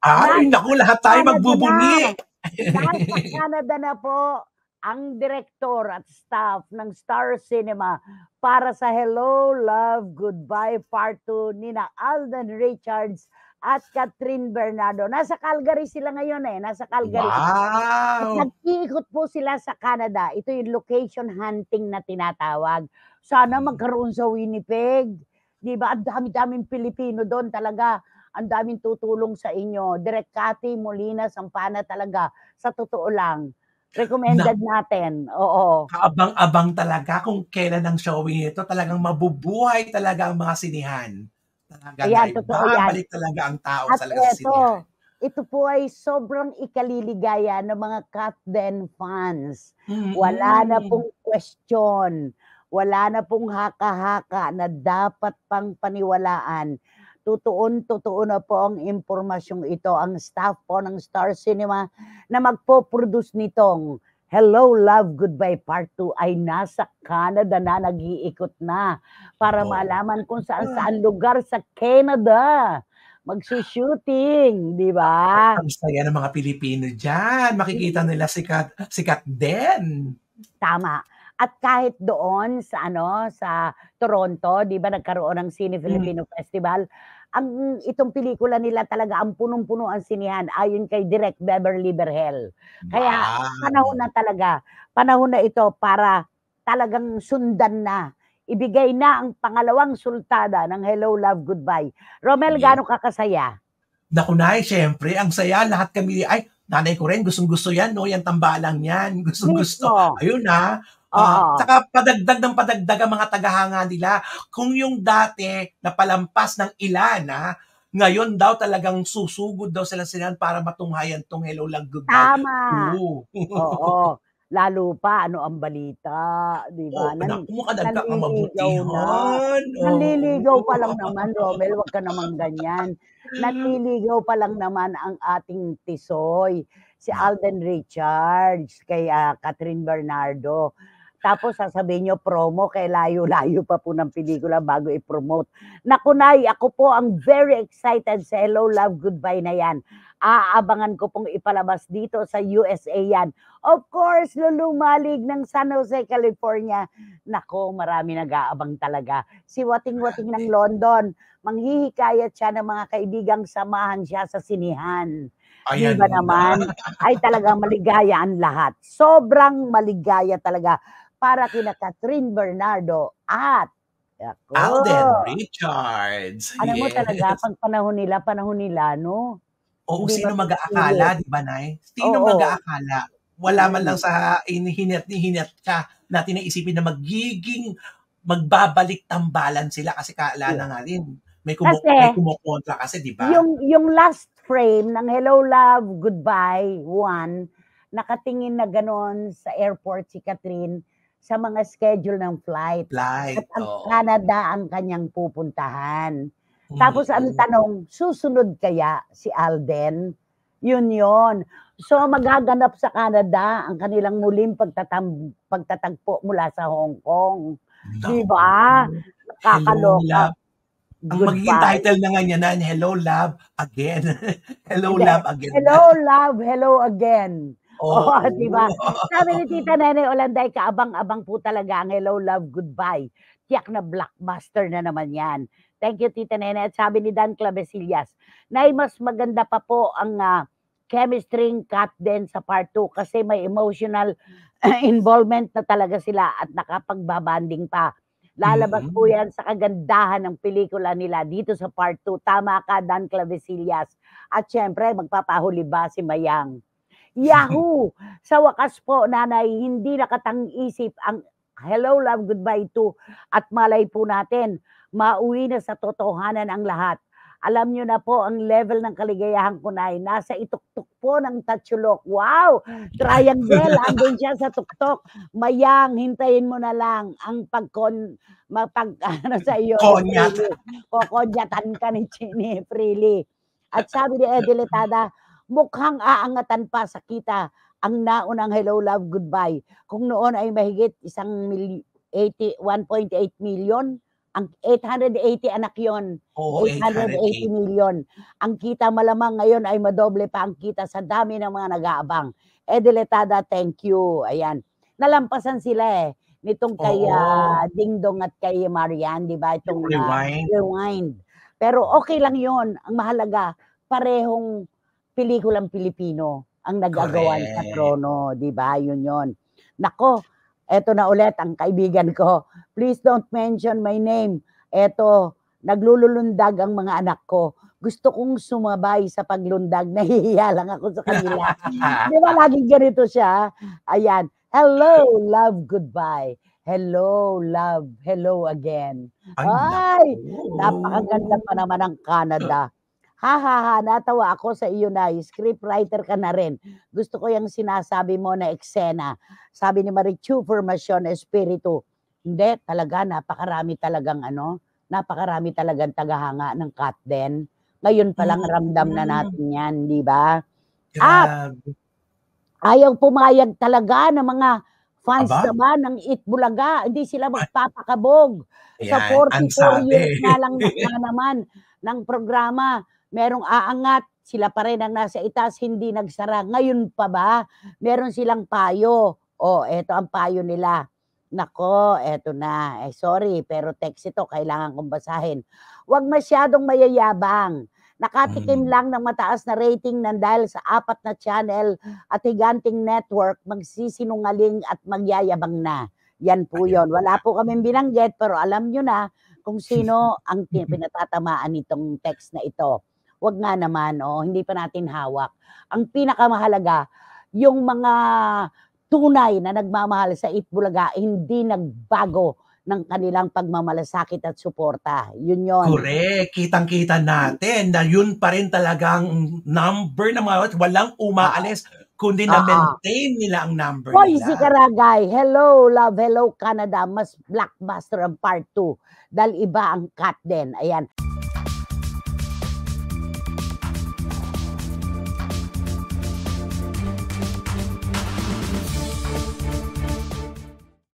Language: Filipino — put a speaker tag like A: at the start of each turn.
A: Ay,
B: Nasa
A: naku, lahat tayo
B: Canada
A: magbubunyi.
B: na. Nasa Canada na po ang direktor at staff ng Star Cinema para sa Hello, Love, Goodbye Part 2 nina Alden Richards at Catherine Bernardo. Nasa Calgary sila ngayon nasa Calgary. At
A: Wow!
B: nag-iikot po sila sa Canada. Ito yung location hunting na tinatawag. Sana magkaroon sa Winnipeg. Di ba? Ang dami-daming Pilipino doon talaga. Ang daming tutulong sa inyo. Direk Cathy Molina Sampana talaga. Sa totoo lang. Recommended natin. Oo.
A: Kaabang-abang talaga kung kailan ang showing nito. Talagang mabubuhay talaga ang mga sinihan. Talaga na
B: Ayan, totoo yan.
A: ibabalik talaga ang tao
B: At
A: talaga sa sinihan.
B: ito po ay sobrang ikaliligaya ng mga Katden fans. Wala na pong question. Wala na pong haka-haka na dapat pang paniwalaan. Totoo na po ang impormasyong ito. Ang staff po ng Star Cinema na magpo-produce nitong Hello, Love, Goodbye Part 2 ay nasa Canada na, nag-iikot na para malaman kung saan-saan lugar sa Canada magsushooting, di ba?
A: Ang saya ng mga Pilipino dyan. Makikita nila sikat din.
B: Tama. At kahit doon sa sa Toronto, 'di ba nagkaroon ng Cine Filipino Festival, itong pelikula nila talaga ang punong-puno ang sinehan ayon kay Direk Beverly Berhel. Kaya panahon
A: Wow!
B: na talaga, panahon na ito para talagang sundan na. Ibigay na ang pangalawang sultada ng Hello, Love, Goodbye. Romel,
A: Yeah.
B: gaano ka kasaya?
A: Naku, Nay, siyempre ang saya. Lahat kami ay nanay ko rin gustong-gusto 'yan 'no, 'yang tambalang 'yan, gustong-gusto.
B: Mismo.
A: Ayun,
B: Oo.
A: tsaka padagdag ng padagdag ang mga tagahanga nila. Kung yung dati napalampas ng ilan, ngayon daw talagang susugod daw sila para matunghayan 'tong Hello, Love, Goodbye
B: Tama.
A: 2.
B: Oo. Lalo pa ano ang balita, 'di ba?
A: Naku, mukhang
B: Nanliligaw na.
A: nagkakamabutihan,
B: Nanliligaw
A: oo.
B: pa lang naman, Romel, wag ka namang ganyan. Nanliligaw pa lang naman ang ating tisoy, si Alden Richards kay Catherine Bernardo. Tapos sasabihin niyo promo, kay layo-layo pa po ng pelikula bago i-promote. Naku, Nay, ako po ang very excited sa Hello, Love, Goodbye na yan. Aabangan ko pong ipalabas dito sa USA yan. Of course, lulumalig ng San Jose, California. Nako, marami nag-aabang talaga. Si Wating-Wating ng London, manghihikayat siya ng mga kaibigang samahan siya sa sinihan. Di
A: Ayan
B: ba
A: na.
B: naman? Ay talagang maligaya ang lahat. Sobrang maligaya talaga para kina Catherine Bernardo at
A: Alden Richards,
B: alam mo talaga,
A: yes.
B: pag panahon nila, no?
A: Oo,
B: Hindi
A: sino
B: mapipilit.
A: mag-aakala, 'di ba, Nay? Sino
B: Oo.
A: mag-aakala? Wala man lang sa hinat ka natin na isipin na magbabalik tambalan sila kasi akala na nga rin may
B: Kasi,
A: kumokontra kasi, 'di ba?
B: yung last frame ng Hello, Love, Goodbye 1, nakatingin na gano'n sa airport si Catherine sa mga schedule ng flight. At
A: Flight,
B: ang
A: oo.
B: Canada ang kanyang pupuntahan. Tapos ang tanong, susunod kaya si Alden? Yun yon. So magaganap sa Canada ang kanilang muling pagtatagpo mula sa Hong Kong. Di
A: Naku,
B: ba?
A: Hello,
B: Nakakaloka.
A: Love. Ang magiging
B: Goodbye.
A: title na nga niya na, Hello, Love, Again. Hello,
B: Hindi.
A: Love, Again na.
B: Hello, love. Hello again. Oh, di ba?
A: Oo.
B: Sabi ni Tita Nene Olanday, kaabang-abang po talaga ang Hello, Love, Goodbye. Tiyak na blockbuster na naman yan. Thank you, Tita Nene. At sabi ni Dan Clavesillas, Nay, mas maganda pa po ang chemistry cut din sa part 2 kasi may emotional involvement na talaga sila at nakapagbabanding pa. Lalabas po yan sa kagandahan ng pelikula nila dito sa part 2. Tama ka, Dan Clavesillas. At syempre, magpapahuli ba si Mayang? Yahoo! Sa wakas po, nanay, hindi nakatang-isip ang Hello, Love, Goodbye 2 at malay po natin, mauwi na sa totohanan ang lahat. Alam nyo na po ang level ng kaligayahan ko na nasa ituktok po ng tatsulok. Wow! Triangle, andun siya sa tuktok. Mayang, hintayin mo na lang ang sa iyo ni
A: Konyat.
B: Freely. Kokonyatan ka ni Freely. At sabi ni Edeletada, mukhang aangatan pa sa kita ang naunang Hello, Love, Goodbye. Kung noon ay mahigit 1.8 million, Ang 880 anak yon,
A: Oo,
B: 880
A: 880.
B: million. Ang kita malamang ngayon ay madoble pa ang kita sa dami ng mga nag-aabang. Diletada, thank you. Ayan. Nalampasan sila nitong kay
A: Oo.
B: Ding Dong at kay Marian, di ba?
A: Yung
B: Itong
A: Rewind.
B: Rewind. Pero okay lang yon. Ang mahalaga, parehong pelikulang Pilipino ang nagagawan sa
A: Correct.
B: trono, di ba? Yun. Nako, eto na ulit ang kaibigan ko. Please don't mention my name. Eto, naglulundag ang mga anak ko. Gusto kong sumabay sa paglundag. Nahihiya lang ako sa kanila. Di ba laging ganito siya? Ayan. Hello, love, goodbye. Hello, love, hello again. Ay, napakaganda pa naman ng Canada. Ha, natawa ako sa iyo na, scriptwriter ka na rin. Gusto ko yung sinasabi mo na eksena. Sabi ni Marichu, Formasyon Espiritu. Hindi, talaga, napakarami talagang napakarami talagang tagahanga ng Katden. Ngayon pa lang ramdam na natin yan, di ba? At ayaw pumayag talaga ng mga fans naman ng Itbulaga. Hindi sila magpapakabog. Sa 44 years na lang naman ng programa, merong aangat, sila pa rin ang nasa itaas, hindi nagsara. Ngayon pa ba, meron silang payo. Eto ang payo nila. Nako, eto na. Sorry, pero text ito, kailangan kong basahin. Huwag masyadong mayayabang. Nakatikim lang ng mataas na rating ng dahil sa 4 na channel at higanting network, magsisinungaling at magyayabang na. Yan po yun. Wala po kaming binanggit, pero alam nyo na kung sino ang pinatatamaan nitong text na ito. Wag nga naman, hindi pa natin hawak. Ang pinakamahalaga, yung mga tunay na nagmamahal sa Itbulaga, hindi nagbago ng kanilang pagmamalasakit at suporta. Yun.
A: Correct. Kitang-kita natin na yun pa rin talagang number ng mga walang umaalis, kundi na-maintain nila ang number
B: Hoy,
A: nila.
B: si Karagay, hello, love, hello, Canada. Mas blockbuster ang part 2. Dahil iba ang Katden. Ayan.